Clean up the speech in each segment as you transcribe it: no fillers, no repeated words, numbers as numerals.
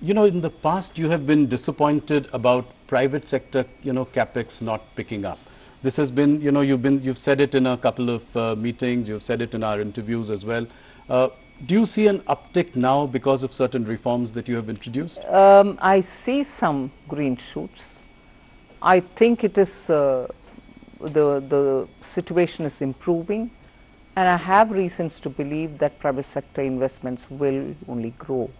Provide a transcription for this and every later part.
In the past you have been disappointed about private sector, capex not picking up. This has been, you've said it in a couple of meetings, you've said it in our interviews as well. Do you see an uptick now because of certain reforms that you have introduced? I see some green shoots. I think it is the situation is improving, and I have reasons to believe that private sector investments will only grow.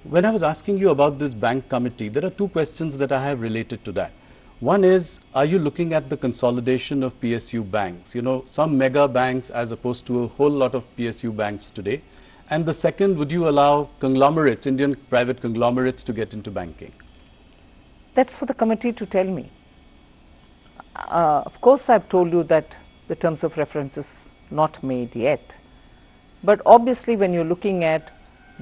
When I was asking you about this bank committee, there are two questions that I have related to that. One is, are you looking at the consolidation of PSU banks? Some mega banks as opposed to a whole lot of PSU banks today. And the second, would you allow conglomerates, Indian private conglomerates, to get into banking? That's for the committee to tell me. Of course, I've told you that the terms of reference is not made yet. But obviously, when you're looking at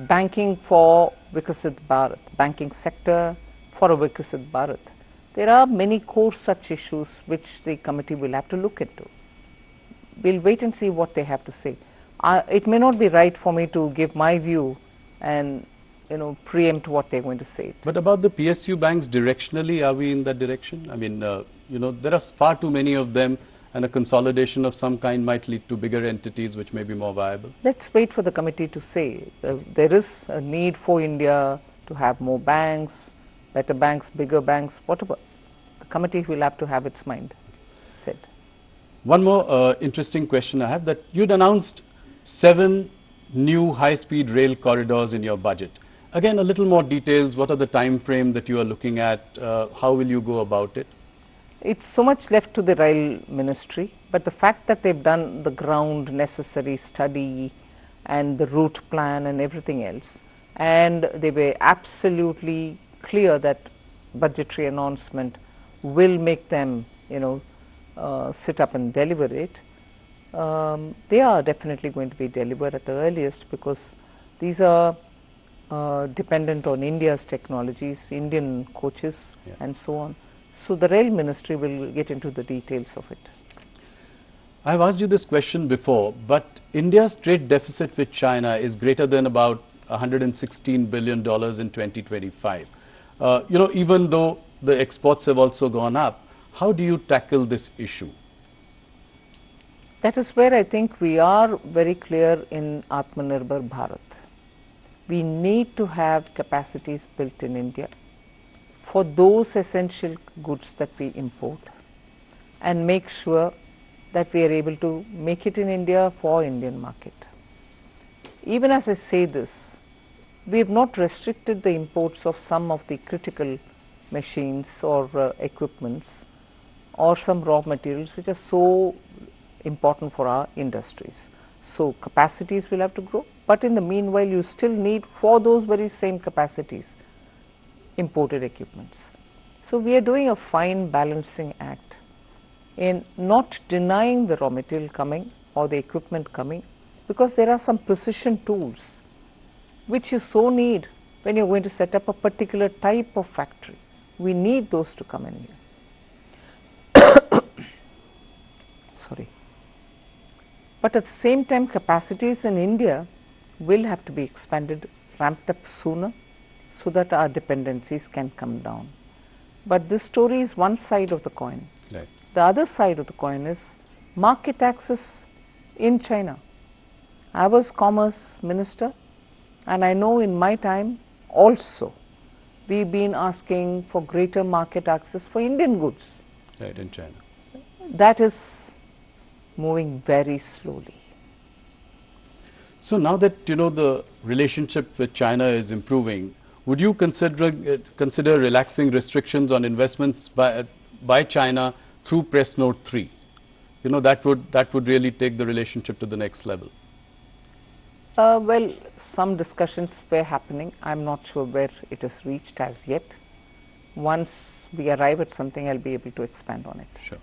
banking for Vikasit Bharat, banking sector for a Vikasit Bharat, there are many core such issues which the committee will have to look into. We'll wait and see what they have to say. It may not be right for me to give my view and preempt what they're going to say. But about the PSU banks, directionally, are we in that direction? I mean, there are far too many of them, and a consolidation of some kind might lead to bigger entities which may be more viable. Let's wait for the committee to say. There is a need for India to have more banks, better banks, bigger banks, whatever. The committee will have to have its mind said. One more interesting question I have, that you'd announced 7 new high-speed rail corridors in your budget. Again, a little more details. What are the time frame that you are looking at? How will you go about it? It's so much left to the rail ministry, but the fact that they've done the ground necessary study and the route plan and everything else, and they were absolutely clear that budgetary announcement will make them, sit up and deliver it. They are definitely going to be delivered at the earliest, because these are dependent on India's technologies, Indian coaches, and so on. So the rail ministry will get into the details of it. I have asked you this question before, but India's trade deficit with China is greater than about $116 billion in 2025. Even though the exports have also gone up, how do you tackle this issue? That is where I think we are very clear in Atmanirbhar Bharat. We need to have capacities built in India for those essential goods that we import, and make sure that we are able to make it in India for Indian market. Even as I say this, we have not restricted the imports of some of the critical machines or equipments or some raw materials which are so important for our industries. So capacities will have to grow, but in the meanwhile you still need, for those very same capacities, imported equipments. So we are doing a fine balancing act in not denying the raw material coming or the equipment coming, because there are some precision tools which you so need when you're going to set up a particular type of factory. We need those to come in here. Sorry. But at the same time, capacities in India will have to be expanded, ramped up sooner, so that our dependencies can come down. But this story is one side of the coin. Right. The other side of the coin is market access in China. I was Commerce Minister, and I know in my time also we've been asking for greater market access for Indian goods. Right, in China. That is moving very slowly. So now that the relationship with China is improving, would you consider relaxing restrictions on investments by China through Press Note 3? That would really take the relationship to the next level. Well, some discussions were happening. I'm not sure where it is reached as yet. Once we arrive at something, I'll be able to expand on it. Sure.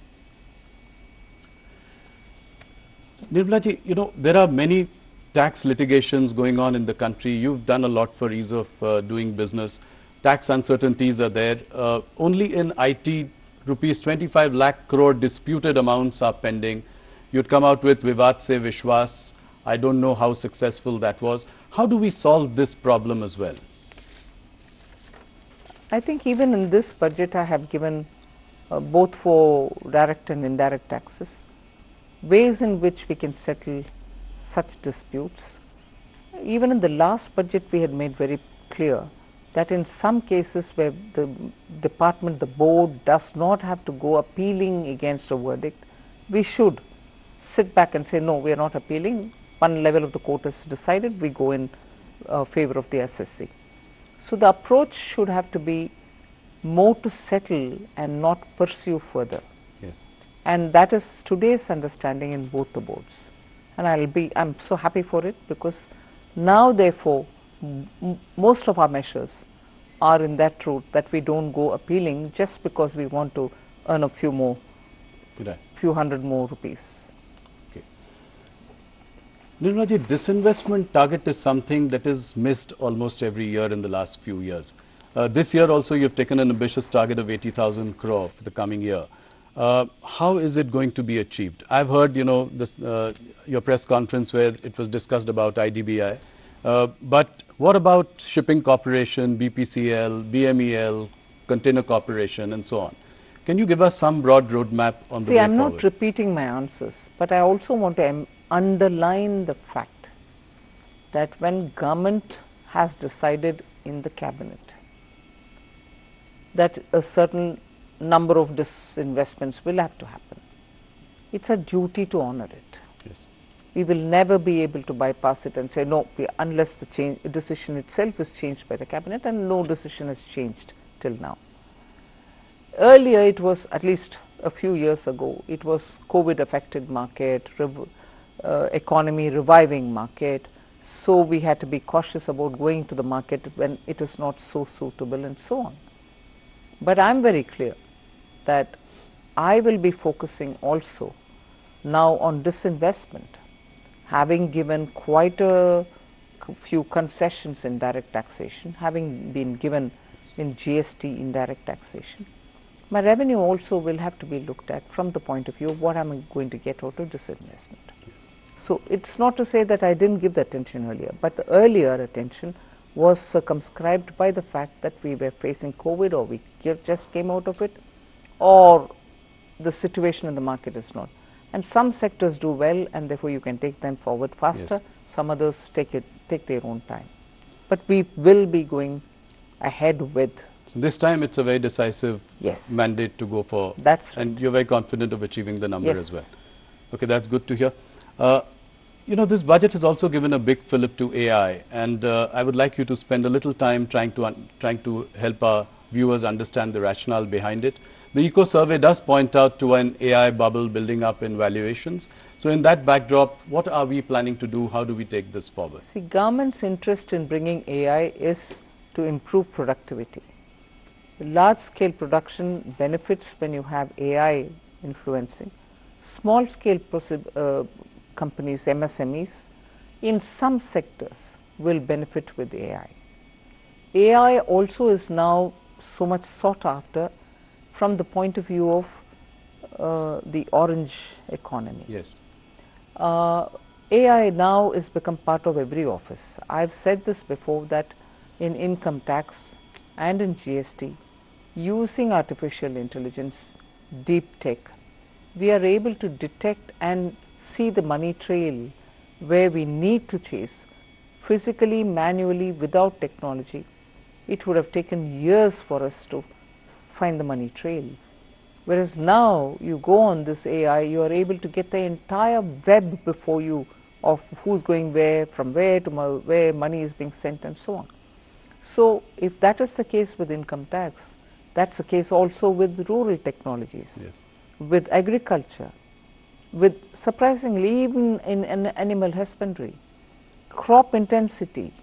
Nirmala ji, there are many tax litigations going on in the country. You've done a lot for ease of doing business. Tax uncertainties are there. Only in IT, rupees 25 lakh crore disputed amounts are pending. You'd come out with Vivad Se Vishwas. I don't know how successful that was. How do we solve this problem as well? I think even in this budget I have given both for direct and indirect taxes, ways in which we can settle such disputes. Even in the last budget we had made very clear that in some cases where the department, the board does not have to go appealing against a verdict, we should sit back and say, no, we are not appealing. One level of the court has decided, we go in favor of the SSC. So the approach should have to be more to settle and not pursue further. Yes. And that is today's understanding in both the boards. And I'm so happy for it, because now therefore most of our measures are in that route, that we don't go appealing just because we want to earn a few hundred more rupees. Okay. Nirmala ji, disinvestment target is something that is missed almost every year in the last few years. This year also you've taken an ambitious target of 80,000 crore for the coming year. How is it going to be achieved? I've heard, you know, this, your press conference where it was discussed about IDBI. But what about Shipping Corporation, BPCL, BMEL, Container Corporation and so on? Can you give us some broad roadmap on the way I'm forward? not repeating my answers, but I also want to underline the fact that when government has decided in the cabinet that a certain number of disinvestments will have to happen, it's a duty to honor it. Yes. We will never be able to bypass it and say no, unless the decision itself is changed by the cabinet, and no decision has changed till now. Earlier it was, at least a few years ago, it was COVID affected market, economy reviving market, so we had to be cautious about going to the market when it is not so suitable and so on. But I'm very clear that I will be focusing also now on disinvestment, having given quite a few concessions in direct taxation, having been given in GST indirect taxation. My revenue also will have to be looked at from the point of view of what I'm going to get out of disinvestment. Yes. So it's not to say that I didn't give the attention earlier, but the earlier attention was circumscribed by the fact that we were facing COVID, or we just came out of it, or the situation in the market is not. And some sectors do well, and therefore you can take them forward faster. Yes. Some others take their own time. But we will be going ahead with. So this time it's a very decisive yes. mandate to go for. That's right. And you're very confident of achieving the number yes. as well. Okay, that's good to hear. You know, this budget has also given a big fillip to AI, and I would like you to spend a little time trying to help our viewers understand the rationale behind it. The Eco Survey does point out to an AI bubble building up in valuations. So in that backdrop, what are we planning to do? How do we take this forward? See, government's interest in bringing AI is to improve productivity. Large-scale production benefits when you have AI influencing. Small-scale companies, MSMEs, in some sectors will benefit with AI. AI also is now so much sought after from the point of view of the orange economy. Yes. AI now has become part of every office. I've said this before, that in income tax and in GST, using artificial intelligence, deep tech, we are able to detect and see the money trail where we need to chase physically, manually, without technology. It would have taken years for us to find the money trail. Whereas now you go on this AI, you are able to get the entire web before you of who's going where, from where to where money is being sent and so on. So if that is the case with income tax, that's the case also with rural technologies, yes. with agriculture, with surprisingly even in animal husbandry, crop intensity,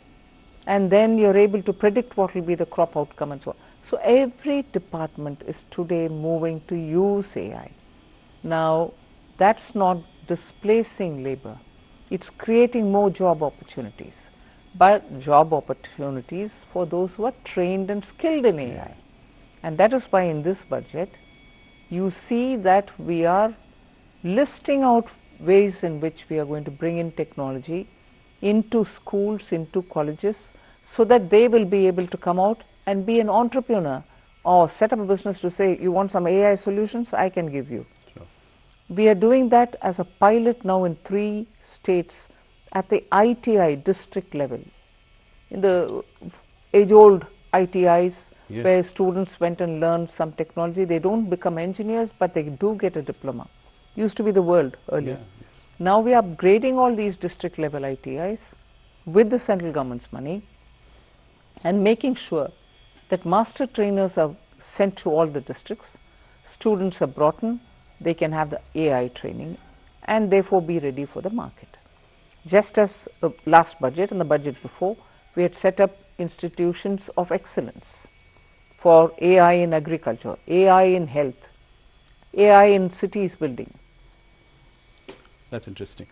and then you're able to predict what will be the crop outcome and so on. So every department is today moving to use AI. Now that's not displacing labor, it's creating more job opportunities, but job opportunities for those who are trained and skilled in AI. And that is why in this budget you see that we are listing out ways in which we are going to bring in technology into schools, into colleges, so that they will be able to come out and be an entrepreneur or set up a business to say, you want some AI solutions, I can give you. Sure. We are doing that as a pilot now in 3 states at the ITI district level. In the age-old ITIs, Yes. where students went and learned some technology, they don't become engineers, but they do get a diploma. Used to be the world earlier. Yeah, yes. Now we are upgrading all these district level ITIs with the central government's money and making sure that master trainers are sent to all the districts, students are brought in, they can have the AI training and therefore be ready for the market. Just as the last budget and the budget before, we had set up institutions of excellence for AI in agriculture, AI in health, AI in cities building. That's interesting.